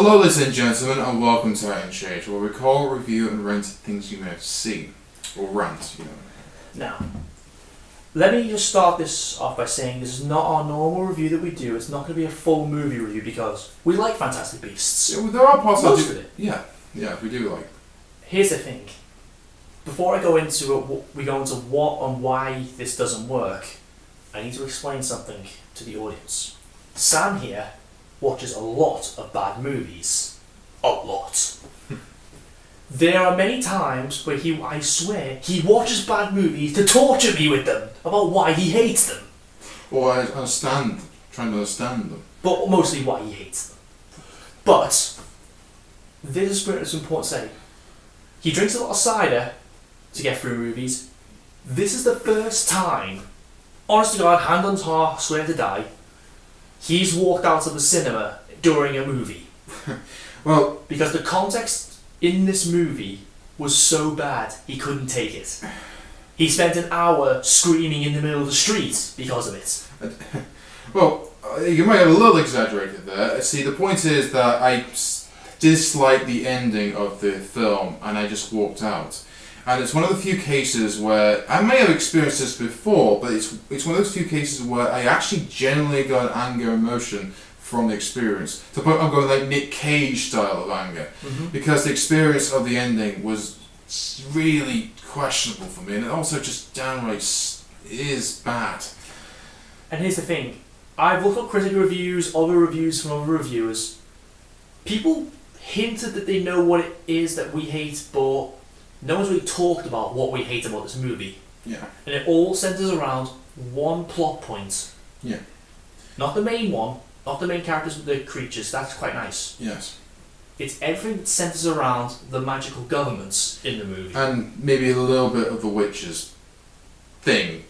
Hello, ladies and gentlemen, and welcome to hat&shades, where we call, review, and rant things you may have seen. Or rant, you know. Now, let me just start this off by saying this is not our normal review that we do. It's not going to be a full movie review because we like Fantastic Beasts. Yeah, well, there are parts Most of it. Yeah, we do like. Here's the thing. Before I go into it, we go into what and why this doesn't work, I need to explain something to the audience. Sam here watches a lot of bad movies. A lot. There are many times where I swear, he watches bad movies to torture me with them about why he hates them. Or I understand, trying to understand them. But mostly why he hates them. But, this is where it's important to say. He drinks a lot of cider to get through movies. This is the first time, honest to God, hand on heart, swear to die, he's walked out of the cinema during a movie. Well, because the context in this movie was so bad, he couldn't take it. He spent an hour screaming in the middle of the street because of it. Well, you might have a little exaggerated there. See, the point is that I disliked the ending of the film and I just walked out. And it's one of the few cases where, I may have experienced this before, but it's one of those few cases where I actually genuinely got anger emotion from the experience. To the point I'm going like Nick Cage style of anger. Mm-hmm. Because the experience of the ending was really questionable for me, and it also just downright is bad. And here's the thing. I've looked up critical reviews, other reviews from other reviewers. People hinted that they know what it is that we hate, but no one's really talked about what we hate about this movie. Yeah. And it all centres around one plot point. Yeah. Not the main one, not the main characters with the creatures, that's quite nice. Yes. It's everything that centres around the magical governments in the movie. And maybe a little bit of the witches thing,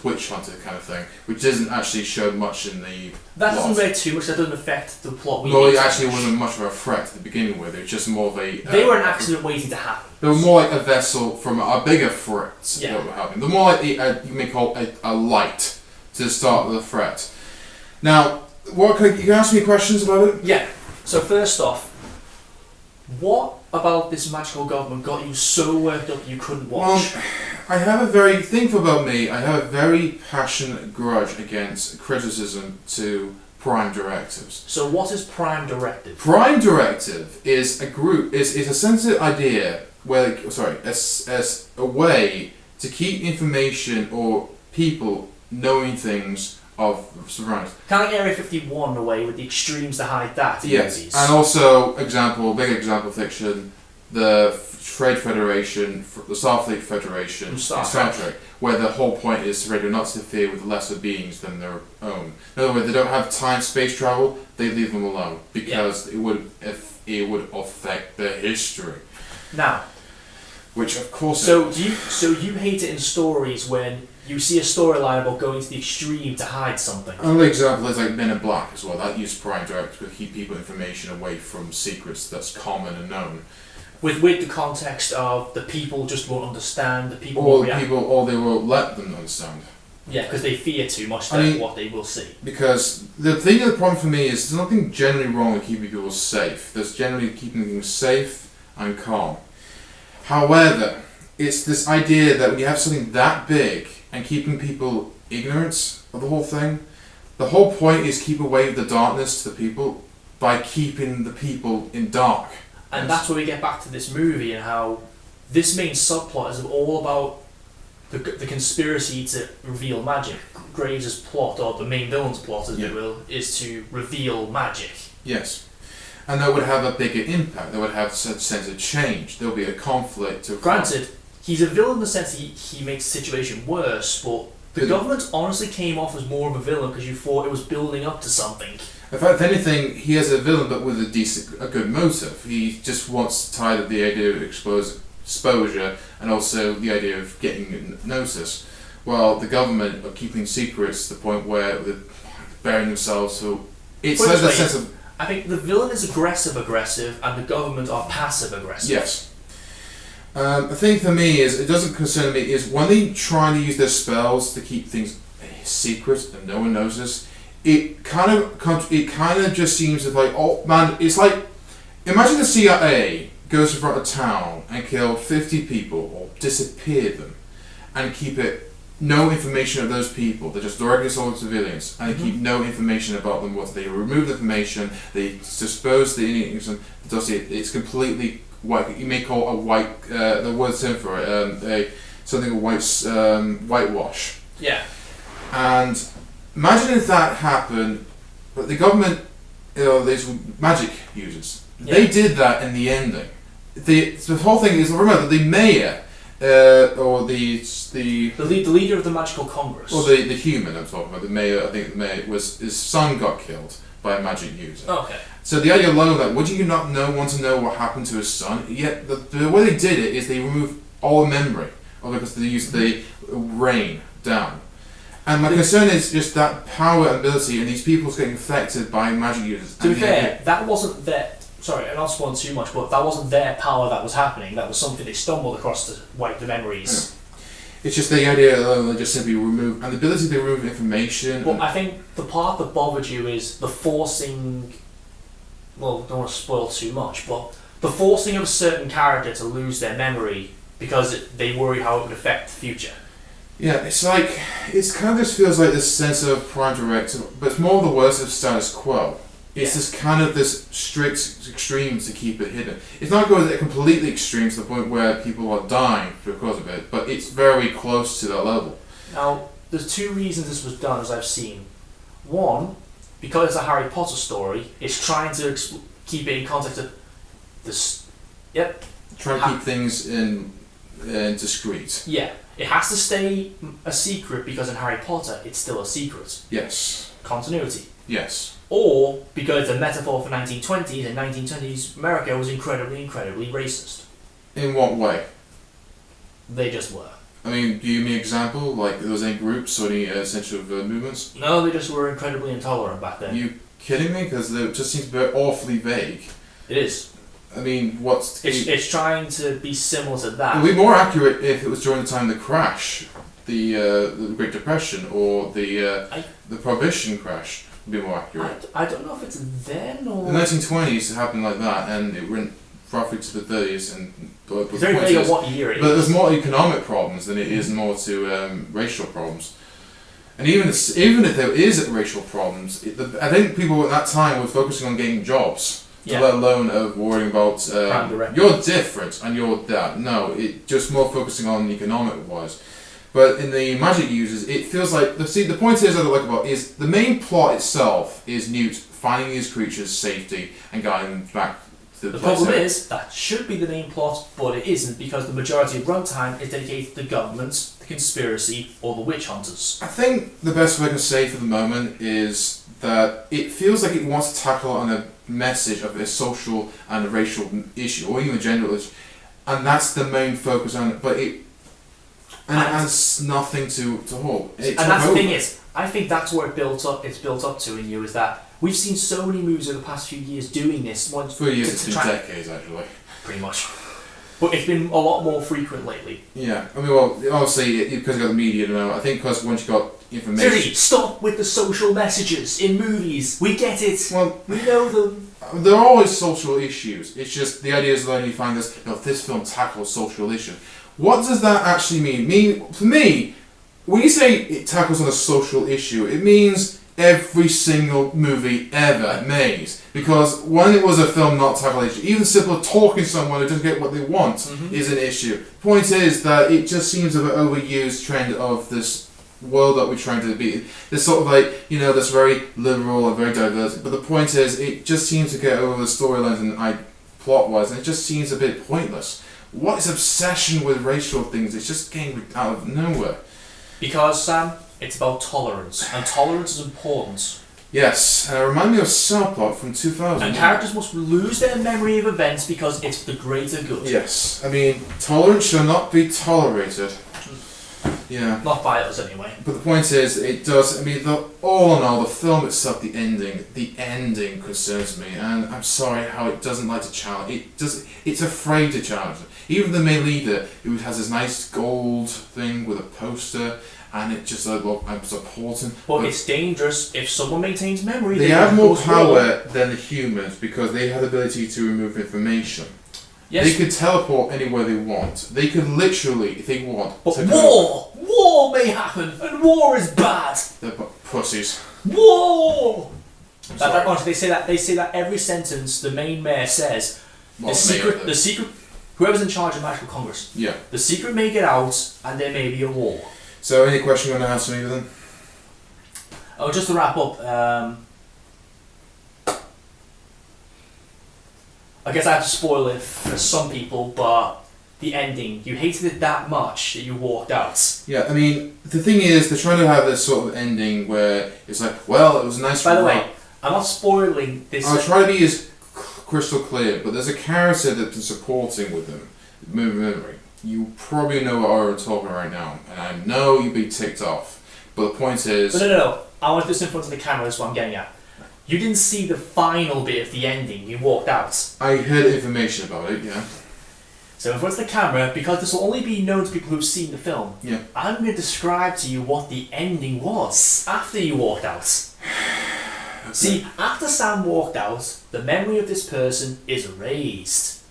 witch hunter kind of thing, which isn't actually shown much in the That plot. doesn't really too much, that doesn't affect the plot. Well, it actually wasn't much of a threat to begin with, it was just more of a... they were an accident waiting to happen. They were more like a vessel from a bigger threat that were happening. They're more like you may call a light to start the threat. Now, you can ask me questions about it? Yeah. So first off, what about this magical government got you so worked up you couldn't watch? Well, I have a very passionate grudge against criticism to Prime Directives. So what is Prime Directive? Prime Directive is a sensitive idea where, as a way to keep information or people knowing things of surroundings. Kind of like Area 51 away with the extremes to hide that in movies. And also, big example fiction, the Trade Federation, the Starfleet Federation in Star Trek, where the whole point is to not to interfere with lesser beings than their own. In other words, they don't have time-space travel, they leave them alone, because it would affect their history. Now, which of course. So you hate it in stories when you see a storyline about going to the extreme to hide something. Another example is like Men in Black as well. That used Prime Directives to keep people information away from secrets that's common and known. With the context of the people just won't understand, the people won't react. Or they will let them understand. Yeah, because they fear too much what they will see. Because the problem for me is there's nothing generally wrong with keeping people safe. There's generally keeping things safe and calm. However, it's this idea that when you have something that big and keeping people ignorant of the whole thing, the whole point is keep away the darkness to the people by keeping the people in dark. And that's where we get back to this movie and how this main subplot is all about the conspiracy to reveal magic. Graves' plot, or the main villain's plot, as it will, is to reveal magic. Yes. And that would have a bigger impact. That would have a sense of change. There will be a conflict. Granted, he's a villain in the sense that he makes the situation worse, but the government honestly came off as more of a villain because you thought it was building up to something. In fact, if anything, he is a villain but with a good motive. He just wants to tie up the idea of exposure and also the idea of getting notice. While the government are keeping secrets to the point where they're burying themselves. So it's like the sense of... I think the villain is aggressive and the government are passive-aggressive. Yes. The thing for me is, it doesn't concern me, is when they try to use their spells to keep things secret and no one knows this, it kind of just seems like, oh man, it's like, imagine the CIA goes in front of town and kill 50 people or disappear them and keep no information of those people. They're just directly assaulted civilians and they keep no information about them. What they remove the information, they dispose the innocent dossier. It's completely white. You may call a white the word term for it whitewash. Yeah. And imagine if that happened, but the government, these magic users, they did that in the ending. The whole thing is, remember, the mayor, or the leader of the Magical Congress, or the human I'm talking about, the mayor. I think the mayor his son got killed by a magic user. Okay. So the idea alone, that would you not want to know what happened to his son? Yet the way they did it is they removed all memory, because they used the rain down. And my concern is just that power and ability, and these people getting affected by magic users. To be fair, that wasn't their. Sorry, I'm not spoiling too much, but that wasn't their power that was happening. That was something they stumbled across to wipe the memories. Yeah. It's just the idea that they just simply remove, and the ability to remove information. Well, I think the part that bothered you is the forcing. Well, don't want to spoil too much, but the forcing of a certain character to lose their memory because they worry how it would affect the future. Yeah, it's like, it's kind of just feels like this sense of prime directive, but it's more the worst of status quo. It's this kind of this strict extremes to keep it hidden. It's not going to completely extreme to the point where people are dying because of it, but it's very close to that level. Now, there's two reasons this was done, as I've seen. One, because it's a Harry Potter story, it's trying to keep it in context of this. Yep. Try to keep things in discreet. Yeah. It has to stay a secret because in Harry Potter, it's still a secret. Yes. Continuity. Yes. Or because the metaphor for 1920s, and 1920s America was incredibly, incredibly racist. In what way? They just were. I mean, do you give me an example? Like, there was any groups or any essential movements? No, they just were incredibly intolerant back then. Are you kidding me? Because it just seems very awfully vague. It is. I mean, what's... It's trying to be similar to that. It would be more accurate if it was during the time of the crash, the Great Depression, or the Prohibition crash would be more accurate. I don't know if it's then or... The 1920s it happened like that, and it went roughly to the 30s, and... It's very vague on what year it is. But there's more economic problems than it is more to racial problems. And even if there is racial problems, I think people at that time were focusing on getting jobs. Let alone worrying about you're different and you're that. No, it just more focusing on economic wise. But in the magic users, it feels like the point is that I like about is the main plot itself is Newt finding these creatures safety and guiding them back to the place. The problem is that should be the main plot, but it isn't because the majority of runtime is dedicated to the government, the conspiracy, or the witch hunters. I think the best way I can say for the moment is that it feels like it wants to tackle on a message of a social and a racial issue, or even a gender issue, and that's the main focus on it. But it has nothing to hold. And that's the thing is, I think that's where it's built up to in you, is that we've seen so many movies over the past few years doing this. For years, it's been decades actually. Pretty much. But it's been a lot more frequent lately. Yeah, I mean, well, obviously, because you got the media now, I think because once you got information... Seriously, stop with the social messages in movies. We get it. Well, we know them. There are always social issues. It's just, the idea is that you find this film tackles social issues. What does that actually mean? For me, when you say it tackles on a social issue, it means every single movie ever made. Because when it was a film not tackling issue, even simple talking to someone who doesn't get what they want is an issue. Point is that it just seems of an overused trend of this world that we're trying to be. This sort of like, this very liberal and very diverse. But the point is, it just seems to get over the storylines and plot-wise, and it just seems a bit pointless. What is obsession with racial things? It's just getting out of nowhere. Because, Sam, it's about tolerance, and tolerance is important. Yes, and it reminds me of South Park from 2000. And characters must lose their memory of events because it's for the greater good. Yes, I mean, tolerance shall not be tolerated. Yeah. Not by us, anyway. But the point is, it does, I mean, all in all, the film itself, the ending concerns me, and I'm sorry how it doesn't like to challenge, it's afraid to challenge it. Even the main leader, who has this nice gold thing with a poster, and it just look, I'm supporting. But it's dangerous if someone maintains memory. They have more power than the humans because they have the ability to remove information. Yes. They could teleport anywhere they want. They could literally, if they want. But war may happen, and war is bad. They're pussies. War. Honestly, they say that every sentence the main mayor says. The secret. Whoever's in charge of Magical Congress. Yeah. The secret may get out, and there may be a war. So, any question you want to ask me then? Oh, just to wrap up. I guess I have to spoil it for some people, but the ending, you hated it that much that you walked out. Yeah, I mean, the thing is, they're trying to have this sort of ending where it's like, well, it was a nice. By the way, I'm not spoiling this. I'll try to be as crystal clear, but there's a character that's been supporting with them, memory. You probably know what I'm talking right now, and I know you'd be ticked off. But the point is... No. I want this in front of the camera, that's what I'm getting at. You didn't see the final bit of the ending, you walked out. I heard information about it, yeah. So in front of the camera, because this will only be known to people who've seen the film, yeah. I'm going to describe to you what the ending was after you walked out. Okay. See, after Sam walked out, the memory of this person is erased.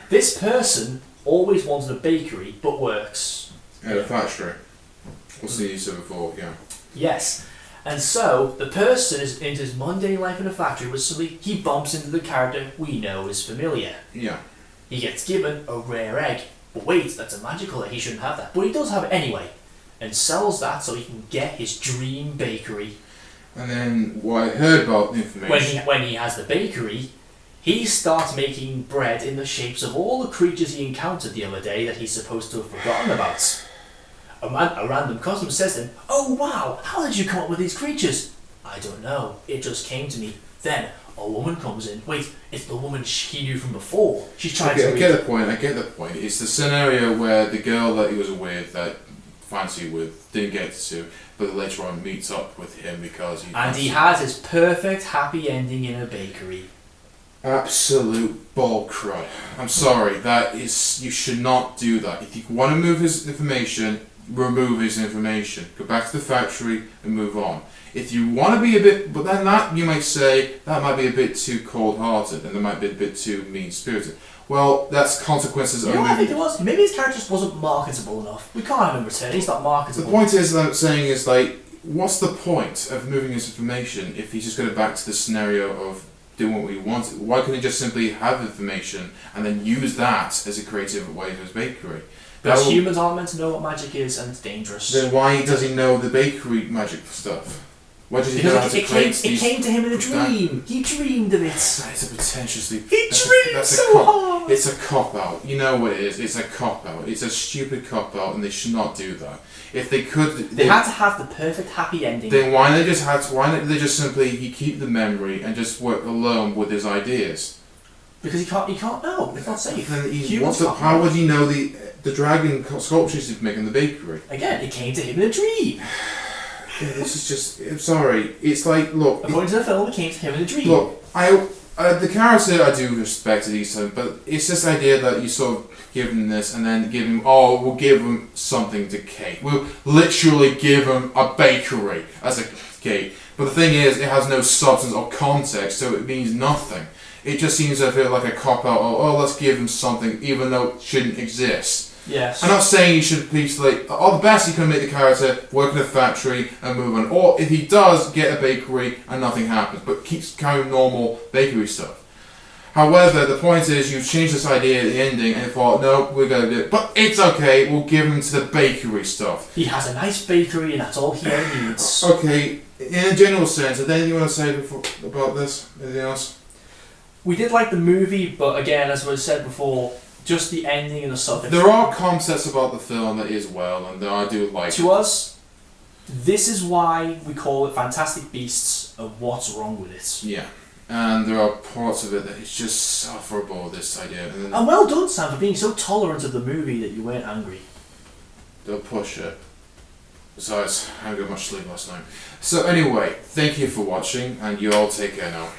This person always wanted a bakery, but works at a factory. What's the use of before? Yeah. Yes, and so the person is into his mundane life in a factory, which suddenly he bumps into the character we know is familiar. Yeah. He gets given a rare egg, but wait, that's a magical egg. He shouldn't have that, but he does have it anyway, and sells that so he can get his dream bakery. And then what I heard about the information when he has the bakery, he starts making bread in the shapes of all the creatures he encountered the other day that he's supposed to have forgotten about. A random customer says to him, "Oh wow, how did you come up with these creatures?" "I don't know, it just came to me." Then a woman comes in. Wait, it's the woman he knew from before. She's trying to... I get the point. It's the scenario where the girl that he was with, that fancy with, didn't get to, but later on meets up with him because he... And he has his perfect happy ending in a bakery. Absolute bullcrap. I'm sorry, that is... You should not do that. If you want to move his information, remove his information. Go back to the factory and move on. If you want to be a bit... But then that, you might say, that might be a bit too cold-hearted and that might be a bit too mean-spirited. Well, that's consequences of... You know what I think it was? Maybe his character just wasn't marketable enough. We can't have him return, he's not marketable. The point is that I'm saying is, like, what's the point of moving his information if he's just going back to the scenario of doing what he wanted? Why couldn't he just simply have information and then use that as a creative way for his bakery? Because humans aren't meant to know what magic is and it's dangerous. Then why does he know the bakery magic stuff? Why does he know how to create it came to him in a dream. He dreamed of it. That's a potentially... He dreamed so hard. It's a cop-out. You know what it is. It's a cop-out. It's a stupid cop-out and they should not do that. If they could... They had to have the perfect happy ending. Then why did they just simply keep the memory and just work alone with his ideas? Because he can't know. It's not safe. Then how would he know the dragon sculptures he'd make in the bakery? Again, it came to him in a dream. Yeah, this is just... I'm sorry. It's like, look... According to the film, it came to him in a dream. Look, the character I do respect at least, but it's this idea that you sort of give him this and then give him... Oh, we'll give him something to cake. We'll literally give him a bakery as a cake. But the thing is, it has no substance or context, so it means nothing. It just seems to feel like a cop-out. Oh, let's give him something, even though it shouldn't exist. Yes. I'm not saying you should please, like, the best you can make the character work in a factory and move on. Or if he does get a bakery and nothing happens, but keeps carrying normal bakery stuff. However, the point is you've changed this idea at the ending and thought, no, we're going to do it. But it's okay, we'll give him to the bakery stuff. He has a nice bakery and that's all he ever needs. Okay, in a general sense, is there anything you want to say about this? Anything else? We did like the movie, but again, as I said before, just the ending and the stuff. There are concepts about the film that is well, and I do like. To us, this is why we call it Fantastic Beasts of what's wrong with it. Yeah, and there are parts of it that is just sufferable. This idea, and well done, Sam, for being so tolerant of the movie that you weren't angry. Don't push it. Besides, I haven't got much sleep last night. So anyway, thank you for watching, and you all take care now.